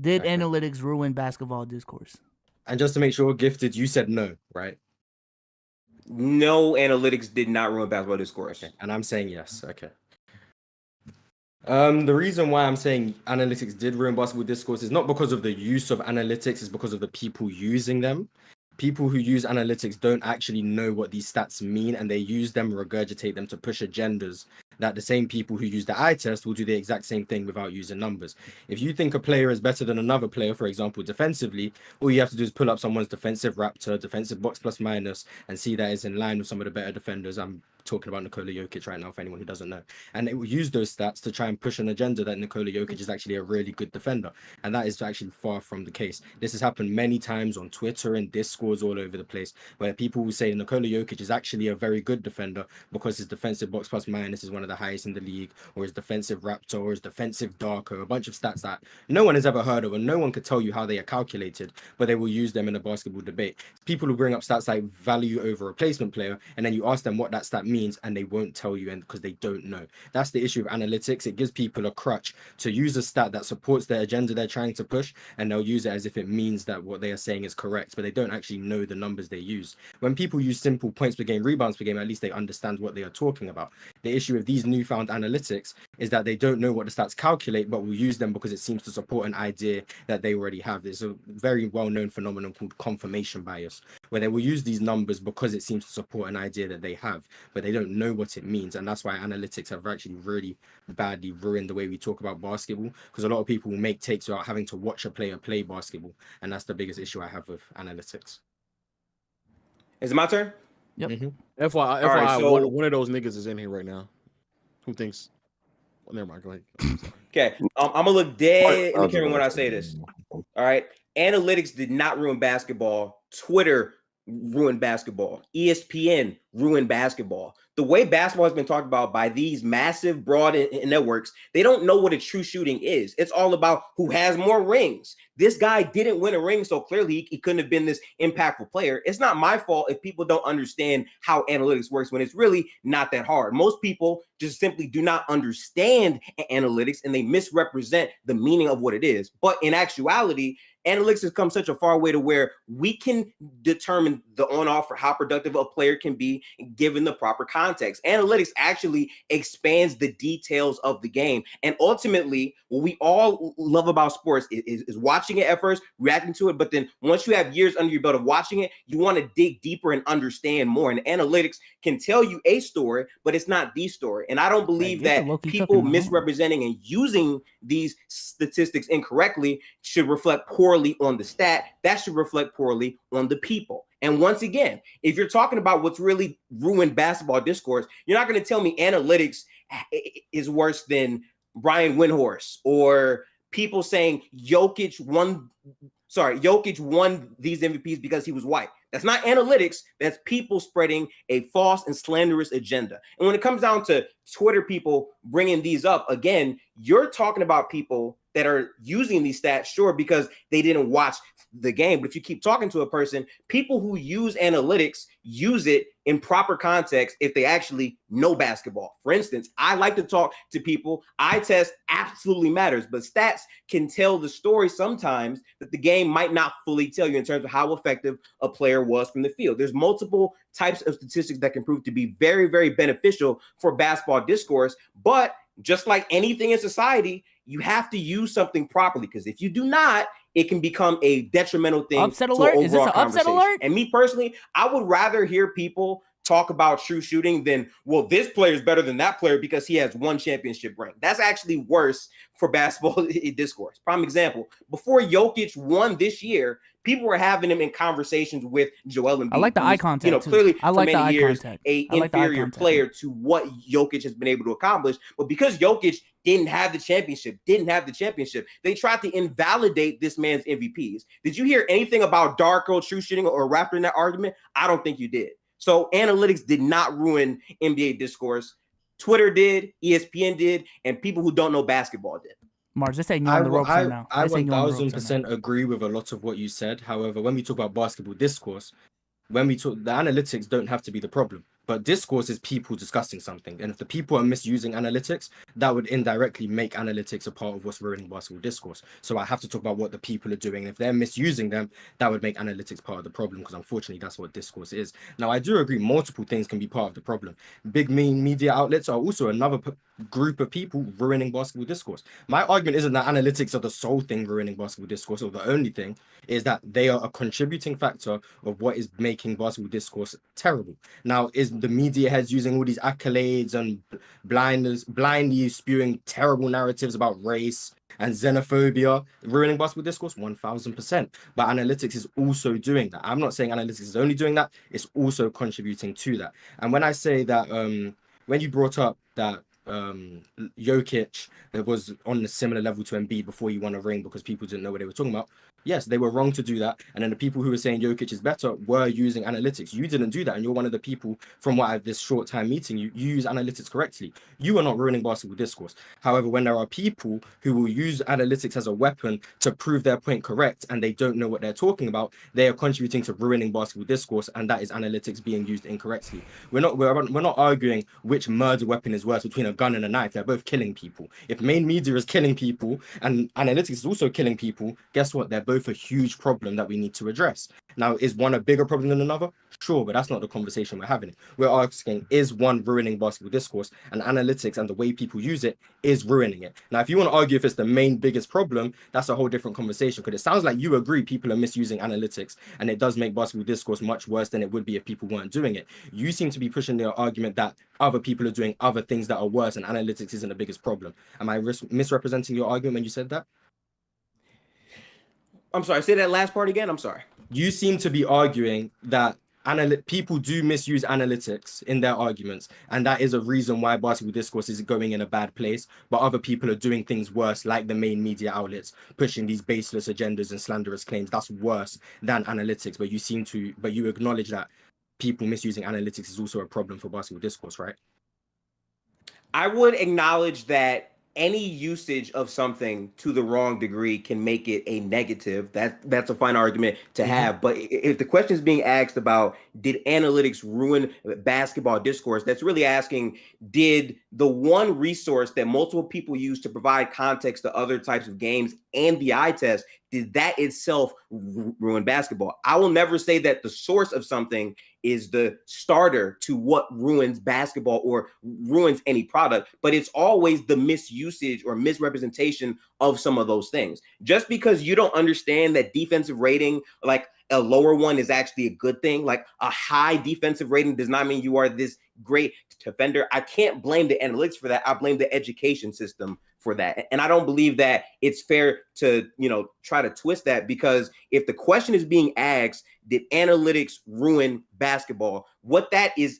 Did Okay. analytics ruin basketball discourse? And just to make sure, Gifted, you said no, right? No, analytics did not ruin basketball discourse. Okay. And I'm saying yes. Okay. The reason why I'm saying analytics did ruin basketball discourse is not because of the use of analytics, it's because of the people using them. People who use analytics don't actually know what these stats mean, and they use them, regurgitate them to push agendas that the same people who use the eye test will do the exact same thing without using numbers. If you think a player is better than another player, for example, defensively, all you have to do is pull up someone's defensive raptor, defensive box plus minus, and see that it's in line with some of the better defenders. I'm talking about Nikola Jokic right now, for anyone who doesn't know. And it will use those stats to try and push an agenda that Nikola Jokic is actually a really good defender. And that is actually far from the case. This has happened many times on Twitter and Discords all over the place, where people will say Nikola Jokic is actually a very good defender because his defensive box plus minus is one of the highest in the league, or his defensive raptor, or his defensive darker, a bunch of stats that no one has ever heard of, and no one could tell you how they are calculated, but they will use them in a basketball debate. People who bring up stats like value over replacement player, and then you ask them what that stat means, and they won't tell you, and because they don't know. That's the issue of analytics. It gives people a crutch to use a stat that supports their agenda they're trying to push, and they'll use it as if it means that what they are saying is correct, but they don't actually know the numbers they use. When people use simple points per game, rebounds per game, at least they understand what they are talking about. The issue with these newfound analytics is that they don't know what the stats calculate, but will use them because it seems to support an idea that they already have. There's a very well-known phenomenon called confirmation bias, where they will use these numbers because it seems to support an idea that they have, but they don't know what it means. And that's why analytics have actually really badly ruined the way we talk about basketball, because a lot of people will make takes without having to watch a player play basketball, and that's the biggest issue I have with analytics. Is it my turn? Yep. FYI, right, so- one of those niggas is in here right now. Who thinks? Well, never mind. Go ahead. Okay, I'm gonna look dead in the camera when I say this. All right, analytics did not ruin basketball. Twitter ruined basketball. ESPN ruined basketball. The way basketball has been talked about by these massive broad networks, they don't know what a true shooting is. It's all about who has more rings. This guy didn't win a ring, so clearly he couldn't have been this impactful player. It's not my fault if people don't understand how analytics works when it's really not that hard. Most people just simply do not understand analytics, and they misrepresent the meaning of what it is. But in actuality, analytics has come such a far way to where we can determine the on-off or how productive a player can be given the proper context. Analytics actually expands the details of the game. And ultimately, what we all love about sports is watching it at first, reacting to it. But then once you have years under your belt of watching it, you want to dig deeper and understand more. And analytics can tell you a story, but it's not the story. And I don't believe that people misrepresenting and using these statistics incorrectly should reflect poorly on the stat. That should reflect poorly on the people. And once again, if you're talking about what's really ruined basketball discourse, you're not going to tell me analytics is worse than Brian Windhorst or people saying Jokic won these MVPs because he was white. That's not analytics. That's people spreading a false and slanderous agenda. And when it comes down to Twitter people bringing these up, again, you're talking about people that are using these stats, sure, because they didn't watch the game. But if you keep talking to a person, people who use analytics use it in proper context if they actually know basketball. For instance, I like to talk to people. Eye test absolutely matters, but stats can tell the story sometimes that the game might not fully tell you in terms of how effective a player was from the field. There's multiple types of statistics that can prove to be very, very beneficial for basketball discourse. But just like anything in society, you have to use something properly, because if you do not, it can become a detrimental thing. Upset alert? Is this an upset alert? And me personally, I would rather hear people talk about true shooting than, well, this player is better than that player because he has one championship ring. That's actually worse for basketball discourse. Prime example, before Jokic won this year, people were having him in conversations with Joel Embiid. I like the eye contact. Clearly I like for many years, contact. a inferior player to what Jokic has been able to accomplish. But because Jokic didn't have the championship, they tried to invalidate this man's MVPs. Did you hear anything about Darko, true shooting, or Raptor in that argument? I don't think you did. So analytics did not ruin NBA discourse. Twitter did, ESPN did, and people who don't know basketball did. Mars, just saying you on the ropes right now. I 1000% agree with a lot of what you said. However, when we talk about basketball discourse, the analytics don't have to be the problem. But discourse is people discussing something. And if the people are misusing analytics, that would indirectly make analytics a part of what's ruining basketball discourse. So I have to talk about what the people are doing. And if they're misusing them, that would make analytics part of the problem, because unfortunately that's what discourse is. Now, I do agree multiple things can be part of the problem. Big main media outlets are also another group of people ruining basketball discourse. My argument isn't that analytics are the sole thing ruining basketball discourse, or the only thing. Is that they are a contributing factor of what is making basketball discourse terrible. Now, is the media heads using all these accolades and blindly spewing terrible narratives about race and xenophobia ruining basketball discourse? 1000%. But analytics is also doing that. I'm not saying analytics is only doing that, it's also contributing to that. And when I say that, when you brought up that Jokic was on a similar level to Embiid before he won a ring because people didn't know what they were talking about. Yes, they were wrong to do that. And then the people who were saying Jokic is better were using analytics. You didn't do that. And you're one of the people from what I've this short time meeting, you use analytics correctly. You are not ruining basketball discourse. However, when there are people who will use analytics as a weapon to prove their point correct and they don't know what they're talking about, they are contributing to ruining basketball discourse, and that is analytics being used incorrectly. We're not arguing which murder weapon is worse between a gun and a knife. They're both killing people. If main media is killing people and analytics is also killing people, guess what? They're both a huge problem that we need to address. Now, is one a bigger problem than another? Sure, but that's not the conversation we're having. We're asking, is one ruining basketball discourse? And analytics and the way people use it is ruining it. Now, if you want to argue if it's the main biggest problem, that's a whole different conversation, because it sounds like you agree people are misusing analytics, and it does make basketball discourse much worse than it would be if people weren't doing it. You seem to be pushing the argument that other people are doing other things that are worse and analytics isn't the biggest problem. Am I misrepresenting your argument when you said that? I'm sorry, say that last part again. I'm sorry. You seem to be arguing that people do misuse analytics in their arguments, and that is a reason why basketball discourse is going in a bad place, but other people are doing things worse, like the main media outlets pushing these baseless agendas and slanderous claims. That's worse than analytics, but you acknowledge that people misusing analytics is also a problem for basketball discourse, right? I would acknowledge that any usage of something to the wrong degree can make it a negative. That's a fine argument to have. But if the question is being asked about, did analytics ruin basketball discourse, that's really asking, did the one resource that multiple people use to provide context to other types of games and the eye test, did that itself ruin basketball? I will never say that the source of something is the starter to what ruins basketball or ruins any product, but it's always the misusage or misrepresentation of some of those things. Just because you don't understand that defensive rating, like a lower one, is actually a good thing, like a high defensive rating does not mean you are this great defender. I can't blame the analytics for that. I blame the education system for that. And I don't believe that it's fair to, try to twist that, because if the question is being asked, did analytics ruin basketball? What that is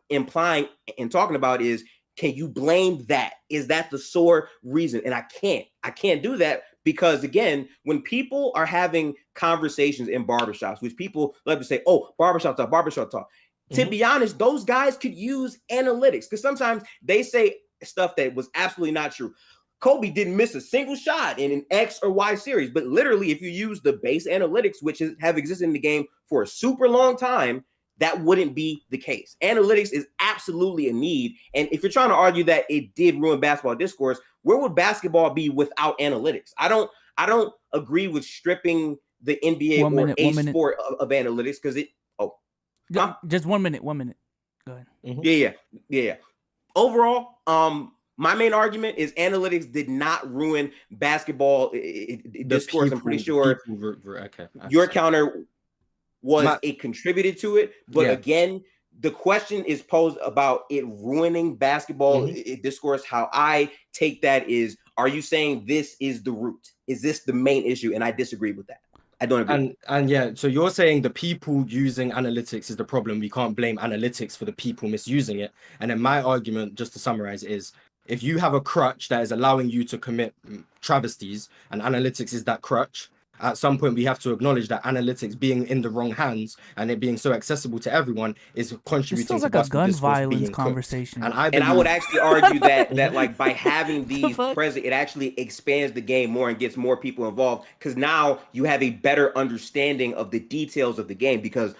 implying and talking about is, can you blame that? Is that the sole reason? And I can't do that, because again, when people are having conversations in barbershops, which people love to say, oh, barbershop talk. To be honest, those guys could use analytics, because sometimes they say stuff that was absolutely not true. Kobe didn't miss a single shot in an X or Y series, but literally, if you use the base analytics, which have existed in the game for a super long time, that wouldn't be the case. Analytics is absolutely a need. And if you're trying to argue that it did ruin basketball discourse, where would basketball be without analytics? I don't agree with stripping the NBA a sport of analytics, because just 1 minute. Go ahead. Yeah. Overall, my main argument is analytics did not ruin basketball discourse. I'm pretty sure your counter was it contributed to it. But again, the question is posed about it ruining basketball discourse. How I take that is, are you saying this is the root? Is this the main issue? And I disagree with that. I don't agree. And yeah, so you're saying the people using analytics is the problem. We can't blame analytics for the people misusing it. And then my argument, just to summarize, is if you have a crutch that is allowing you to commit travesties, and analytics is that crutch, at some point we have to acknowledge that analytics being in the wrong hands and it being so accessible to everyone is contributing to like a gun violence conversation. And I would actually argue that like by having these present, it actually expands the game more and gets more people involved, because now you have a better understanding of the details of the game. Because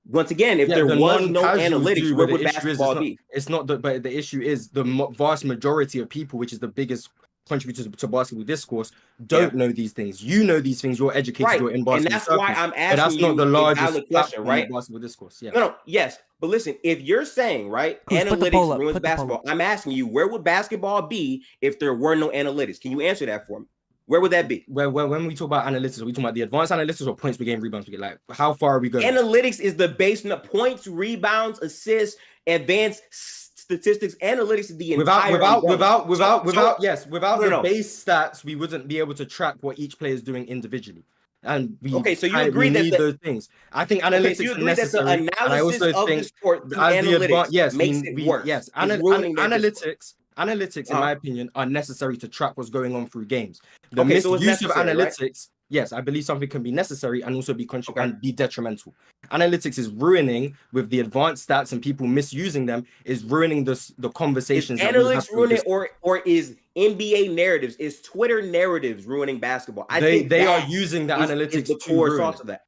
Once again, if there was no analytics, where would basketball be? It's not, but the issue is the vast majority of people, which is the biggest contributors to basketball discourse, don't know these things. You know these things. You're educated. You're in basketball. And that's why I'm asking that's not the largest question, right? Basketball discourse. Yeah. No, yes. But listen, if you're saying, right, analytics ruins basketball, I'm asking you, where would basketball be if there were no analytics? Can you answer that for me? Where would that be? When we talk about analytics, are we talking about the advanced analytics or points per game, rebounds per game? Like, how far are we going? Analytics is the base, points, rebounds, assists, advanced statistics. Analytics is the entire without the base stats, we wouldn't be able to track what each player is doing individually. And so you agree that those things. I think analytics are necessary. That the analysis of the sport through analytics makes it worse. Yes, analytics, in my opinion, are necessary to track what's going on through games. The misuse of analytics, right? Yes, I believe something can be necessary and also be and be detrimental. Analytics is ruining, with the advanced stats and people misusing them, is ruining the conversations. Is analytics ruining, or is NBA narratives, is Twitter narratives ruining basketball? I think they are using the analytics to core source of that.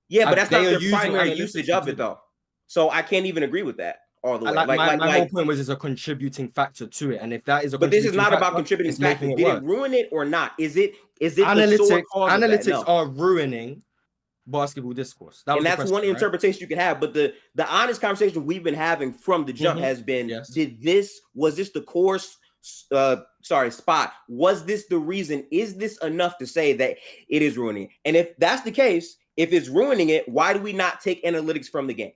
Yeah, but that's not their primary usage of it, though. So I can't even agree with that. All the way. My whole point was it's a contributing factor to it, and if that is but this is not about contributing factor. Did it ruin it or not? Is it analytics are ruining basketball discourse? That's one interpretation you can have. But the honest conversation we've been having from the jump has been: was this the course? Spot. Was this the reason? Is this enough to say that it is ruining it? And if that's the case, if it's ruining it, why do we not take analytics from the game?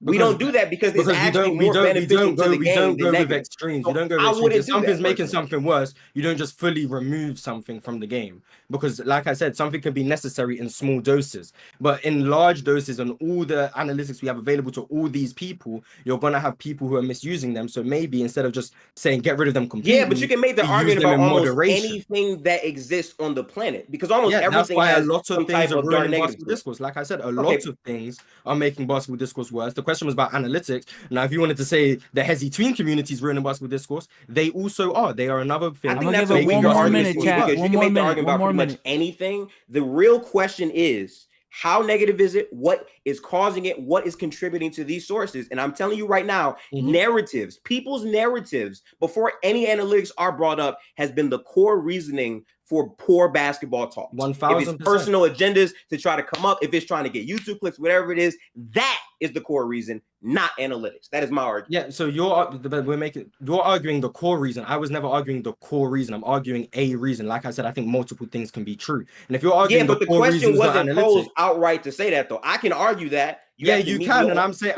We don't do that because it's actually more beneficial to the game. We don't go with extremes. We don't go with extremes. If something's making something worse, you don't just fully remove something from the game. Because, like I said, something can be necessary in small doses. But in large doses and all the analytics we have available to all these people, you're going to have people who are misusing them. So maybe instead of just saying get rid of them completely. Yeah, but you can make the argument about almost anything that exists on the planet. Because almost everything has a lot of things are ruining basketball discourse. Like I said, a lot of things are making basketball discourse worse. The question was about analytics. Now, if you wanted to say the Hezi tween communities ruining basketball discourse, they also are. They are another thing. I think that's a weaker argument because you can make the argument about pretty much anything. The real question is, how negative is it? What is causing it? What is contributing to these sources? And I'm telling you right now, narratives, people's narratives, before any analytics are brought up, has been the core reasoning for poor basketball talk. 1000%. If it's personal agendas to try to come up, if it's trying to get YouTube clicks, whatever it is, that is the core reason, not analytics. That is my argument. Yeah, so you're arguing the core reason. I was never arguing the core reason. I'm arguing a reason. Like I said, I think multiple things can be true. And if you're arguing but the question wasn't posed outright to say that, though. I can argue that. You can, and I'm saying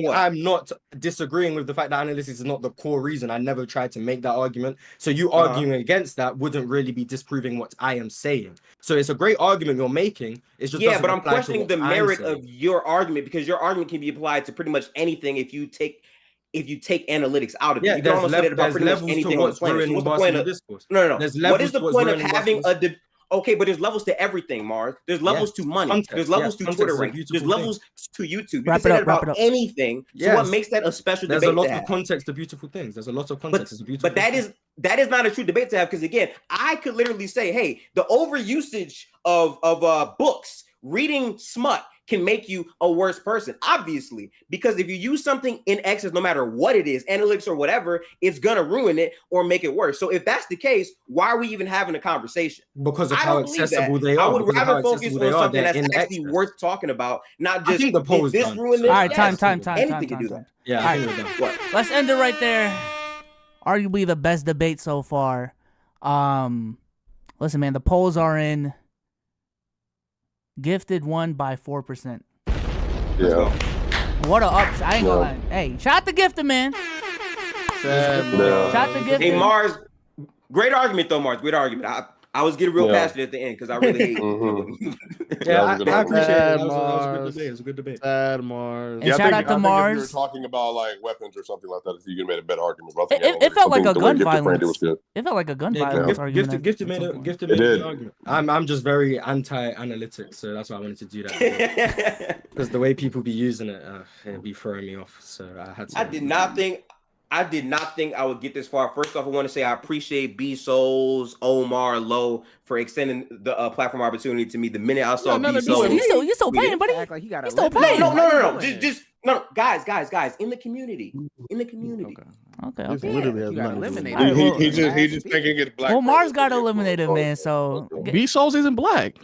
I'm not disagreeing with the fact that analytics is not the core reason. I never tried to make that argument. So you arguing against that wouldn't really be disproving what I am saying. So it's a great argument you're making. It's just but I'm questioning the merit of your argument, because your argument can be applied to pretty much anything if you take analytics out of it. You can almost say that about pretty much anything on the planet. So what's the point of discourse? No. What is the point of having a Okay, but there's levels to everything, Mars. There's levels to money. Context, there's levels to Twitter rank. There's levels to YouTube. You can say that about anything. So what makes that a special debate? There's a lot of context to beautiful things. There's a lot of context to beautiful things. But that is not a true debate to have, because again, I could literally say, hey, the overusage of books, reading smut, can make you a worse person, obviously, because if you use something in excess, no matter what it is, analytics or whatever, it's gonna ruin it or make it worse. So if that's the case, why are we even having a conversation? Because of how accessible they are. I would rather focus on something that's actually worth talking about, not just the poll is this ruin this. All right, time. Anything can do that. Yeah, I think we're done. Let's end it right there. Arguably the best debate so far. Listen, man, the polls are in. Gifted won by 4%. Yeah. What a ups! I ain't gonna lie. Hey, shout out to Gifted, man. Shout out to Gifted. Hey, Mars. Great argument, though, Mars. Great argument. I was getting real passionate at the end because I really hate it. I appreciate it. That was a good debate. It was a good debate. Mars. And shout out to Mars. If you were talking about like weapons or something like that, if you could have made a better argument. It felt like a gun violence. It felt like a gun violence argument. Gifted made a good argument. I'm just very anti-analytics, so that's why I wanted to do that. Because the way people be using it, it'd be throwing me off. So I had to. I did not think. I did not think I would get this far. First off, I want to say I appreciate B Souls, Omar, Low for extending the platform opportunity to me. The minute I saw nothing B to do Souls, with it. You still paying, buddy? Act like he got You still a paying? no. Just guys, in the community, Okay. This Okay. literally has You got nothing to do with eliminated. it. Alright, well- He just thinking it's black. Well, Mars brothers, got but he- eliminated, man. So B Souls isn't black.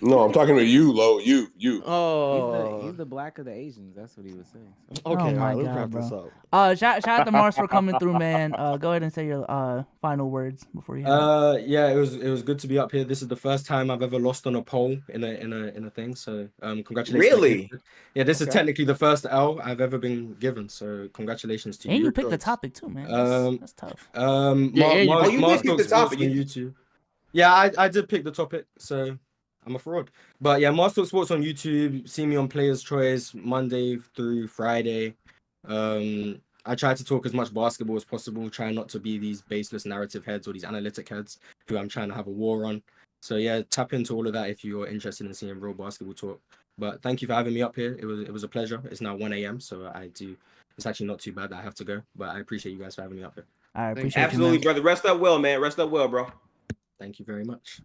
No, I'm talking to you, Lo. You. Oh, He's the black of the Asians. That's what he was saying. okay. Oh all my right, let's God, wrap bro. this up. Shout out to Mars for coming through, man. Go ahead and say your final words before you. head. Yeah, it was good to be up here. This is the first time I've ever lost on a poll in a thing. So congratulations. Really? Yeah, this is Okay. technically the first L I've ever been given. So congratulations to And you. you picked the Rejoice. topic too, man. That's tough. Yeah, and you- Oh, you Mars did pick the Talks Sports topic. on YouTube. Yeah, I did pick the topic, so I'm a fraud. But yeah, Mars Talks Sports on YouTube. See me on Player's Choice Monday through Friday. I try to talk as much basketball as possible. Try not to be these baseless narrative heads or these analytic heads who I'm trying to have a war on. So yeah, tap into all of that if you're interested in seeing real basketball talk. But thank you for having me up here. It was a pleasure. It's now 1 a.m. so it's actually not too bad that I have to go. But I appreciate you guys for having me up here. I you. appreciate Absolutely, you, man. brother. Rest up well, man. Rest up well, bro. Thank you very much.